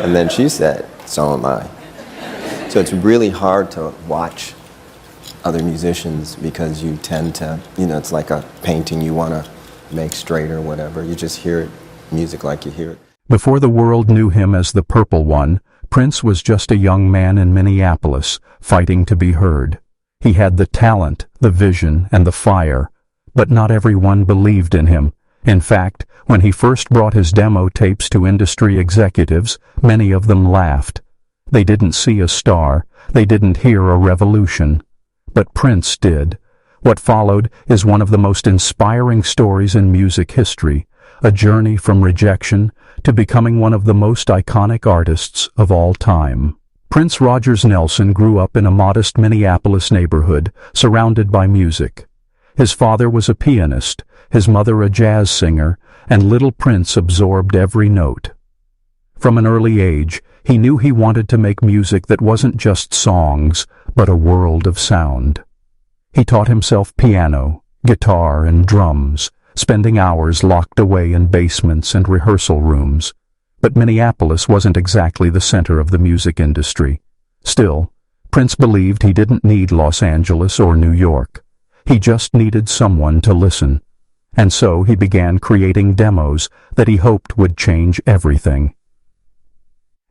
And then she said, so am I. So it's really hard to watch other musicians because you tend to, it's like a painting you want to make straight or whatever. You just hear it, music like you hear it. Before the world knew him as the Purple One, Prince was just a young man in Minneapolis, fighting to be heard. He had the talent, the vision, and the fire, but not everyone believed in him. In fact, when he first brought his demo tapes to industry executives, many of them laughed. They didn't see a star, they didn't hear a revolution. But Prince did. What followed is one of the most inspiring stories in music history, a journey from rejection to becoming one of the most iconic artists of all time. Prince Rogers Nelson grew up in a modest Minneapolis neighborhood, surrounded by music. His father was a pianist, his mother a jazz singer, and little Prince absorbed every note. From an early age, he knew he wanted to make music that wasn't just songs, but a world of sound. He taught himself piano, guitar, and drums, spending hours locked away in basements and rehearsal rooms. But Minneapolis wasn't exactly the center of the music industry. Still, Prince believed he didn't need Los Angeles or New York. He just needed someone to listen. And so he began creating demos that he hoped would change everything.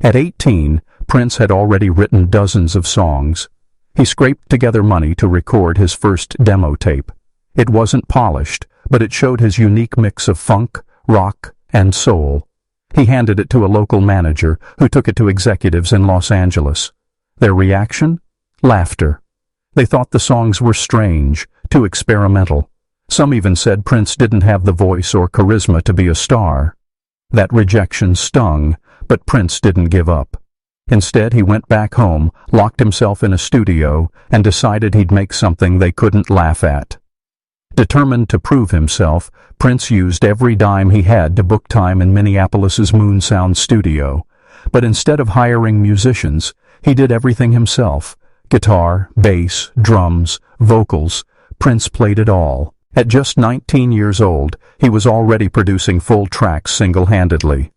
At 18, Prince had already written dozens of songs. He scraped together money to record his first demo tape. It wasn't polished, but it showed his unique mix of funk, rock, and soul. He handed it to a local manager, who took it to executives in Los Angeles. Their reaction? Laughter. They thought the songs were strange, too experimental. Some even said Prince didn't have the voice or charisma to be a star. That rejection stung, but Prince didn't give up. Instead, he went back home, locked himself in a studio, and decided he'd make something they couldn't laugh at. Determined to prove himself, Prince used every dime he had to book time in Minneapolis's Moon Sound studio. But instead of hiring musicians, he did everything himself. Guitar, bass, drums, vocals. Prince played it all. At just 19 years old, he was already producing full tracks single-handedly.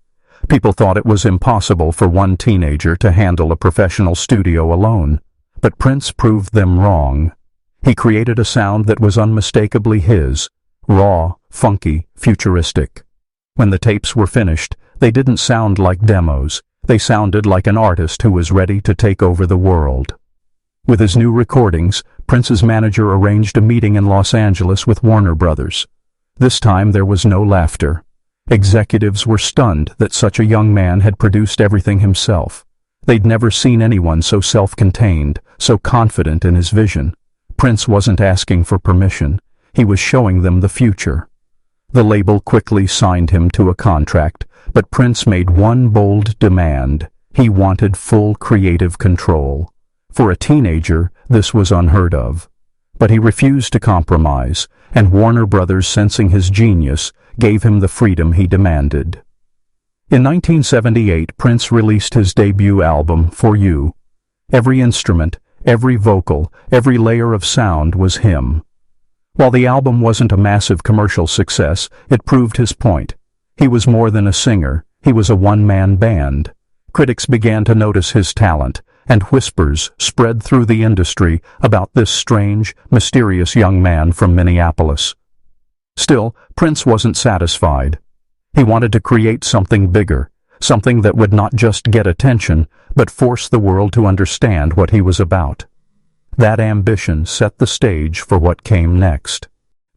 People thought it was impossible for one teenager to handle a professional studio alone. But Prince proved them wrong. He created a sound that was unmistakably his, raw, funky, futuristic. When the tapes were finished, they didn't sound like demos. They sounded like an artist who was ready to take over the world. With his new recordings, Prince's manager arranged a meeting in Los Angeles with Warner Brothers. This time there was no laughter. Executives were stunned that such a young man had produced everything himself. They'd never seen anyone so self-contained, so confident in his vision. Prince wasn't asking for permission. He was showing them the future. The label quickly signed him to a contract, but Prince made one bold demand. He wanted full creative control. For a teenager, this was unheard of. But he refused to compromise, and Warner Brothers, sensing his genius, gave him the freedom he demanded. In 1978, Prince released his debut album, For You. Every instrument, every vocal, every layer of sound was him. While the album wasn't a massive commercial success, it proved his point. He was more than a singer, he was a one-man band. Critics began to notice his talent, and whispers spread through the industry about this strange, mysterious young man from Minneapolis. Still, Prince wasn't satisfied. He wanted to create something bigger, something that would not just get attention, but force the world to understand what he was about. That ambition set the stage for what came next.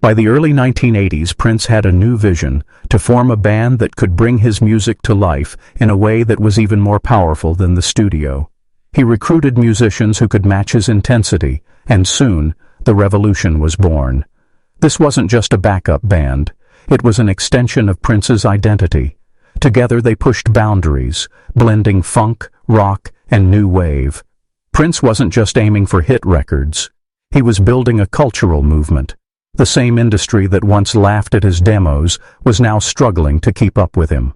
By the early 1980s, Prince had a new vision, to form a band that could bring his music to life in a way that was even more powerful than the studio. He recruited musicians who could match his intensity, and soon, the revolution was born. This wasn't just a backup band. It was an extension of Prince's identity. Together they pushed boundaries, blending funk, rock, and new wave. Prince wasn't just aiming for hit records. He was building a cultural movement. The same industry that once laughed at his demos was now struggling to keep up with him.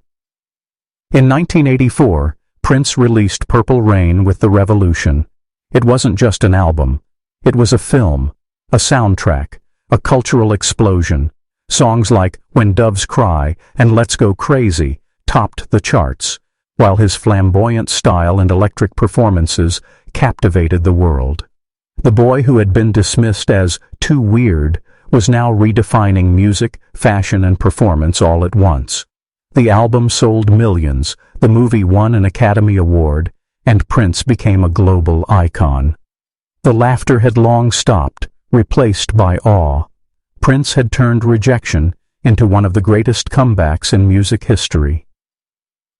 In 1984, Prince released Purple Rain with the Revolution. It wasn't just an album. It was a film, a soundtrack, a cultural explosion. Songs like When Doves Cry and Let's Go Crazy topped the charts. while his flamboyant style and electric performances captivated the world. The boy who had been dismissed as too weird was now redefining music, fashion, and performance all at once. The album sold millions, the movie won an Academy Award, and Prince became a global icon. The laughter had long stopped, replaced by awe. Prince had turned rejection into one of the greatest comebacks in music history.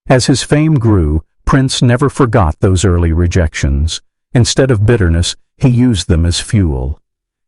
As his fame grew, Prince never forgot those early rejections. Instead of bitterness, he used them as fuel.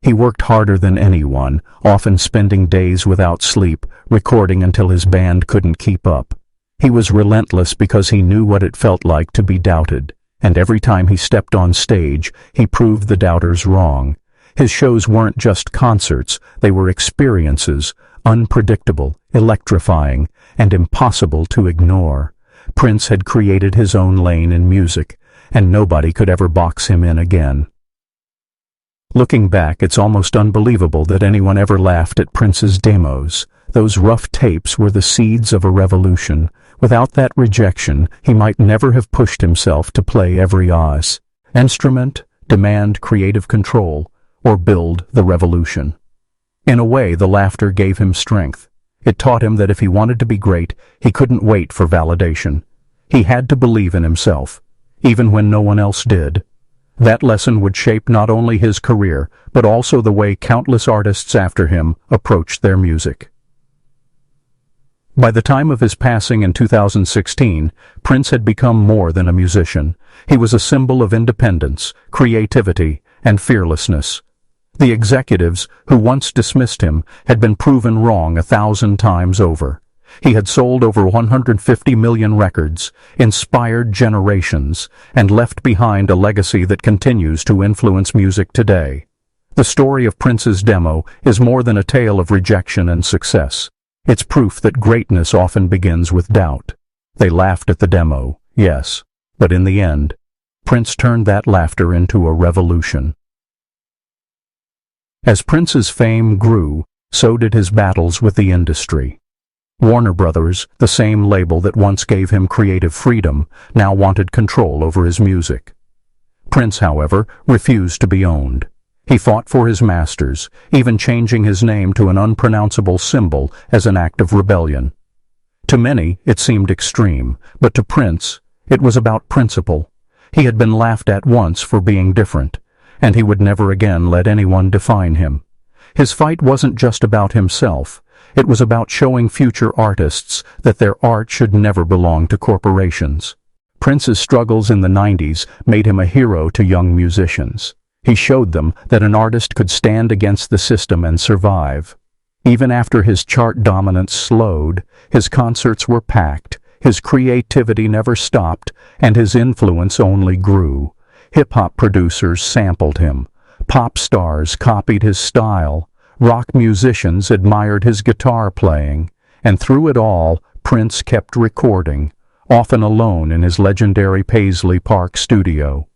He worked harder than anyone, often spending days without sleep, recording until his band couldn't keep up. He was relentless because he knew what it felt like to be doubted, and every time he stepped on stage, he proved the doubters wrong. His shows weren't just concerts, they were experiences, unpredictable, electrifying, and impossible to ignore. Prince had created his own lane in music, and nobody could ever box him in again. Looking back, it's almost unbelievable that anyone ever laughed at Prince's demos. Those rough tapes were the seeds of a revolution. Without that rejection, he might never have pushed himself to play every instrument, demand creative control, or build the revolution. In a way, the laughter gave him strength. It taught him that if he wanted to be great, he couldn't wait for validation. He had to believe in himself, even when no one else did. That lesson would shape not only his career, but also the way countless artists after him approached their music. By the time of his passing in 2016, Prince had become more than a musician. He was a symbol of independence, creativity, and fearlessness. The executives who once dismissed him had been proven wrong 1,000 times over. He had sold over 150 million records, inspired generations, and left behind a legacy that continues to influence music today. The story of Prince's demo is more than a tale of rejection and success. It's proof that greatness often begins with doubt. They laughed at the demo, yes, but in the end, Prince turned that laughter into a revolution. As Prince's fame grew, so did his battles with the industry. Warner Brothers, the same label that once gave him creative freedom, now wanted control over his music. Prince, however, refused to be owned. He fought for his masters, even changing his name to an unpronounceable symbol as an act of rebellion. To many, it seemed extreme, but to Prince, it was about principle. He had been laughed at once for being different, and he would never again let anyone define him. His fight wasn't just about himself. It was about showing future artists that their art should never belong to corporations. Prince's struggles in the 90s made him a hero to young musicians. He showed them that an artist could stand against the system and survive. Even after his chart dominance slowed, his concerts were packed, his creativity never stopped, and his influence only grew. Hip-hop producers sampled him. Pop stars copied his style. Rock musicians admired his guitar playing, and through it all, Prince kept recording, often alone in his legendary Paisley Park studio.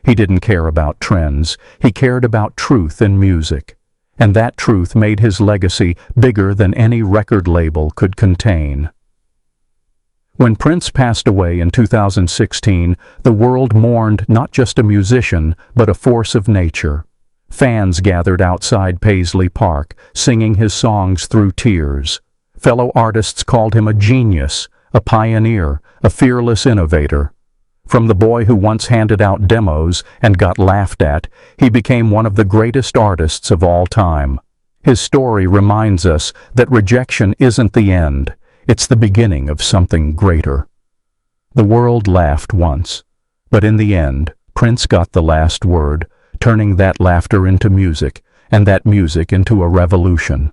He didn't care about trends, he cared about truth in music, and that truth made his legacy bigger than any record label could contain. When Prince passed away in 2016, the world mourned not just a musician, but a force of nature. Fans gathered outside Paisley Park, singing his songs through tears. Fellow artists called him a genius, a pioneer, a fearless innovator. From the boy who once handed out demos and got laughed at, he became one of the greatest artists of all time. His story reminds us that rejection isn't the end, it's the beginning of something greater. The world laughed once, but in the end, Prince got the last word, turning that laughter into music, and that music into a revolution.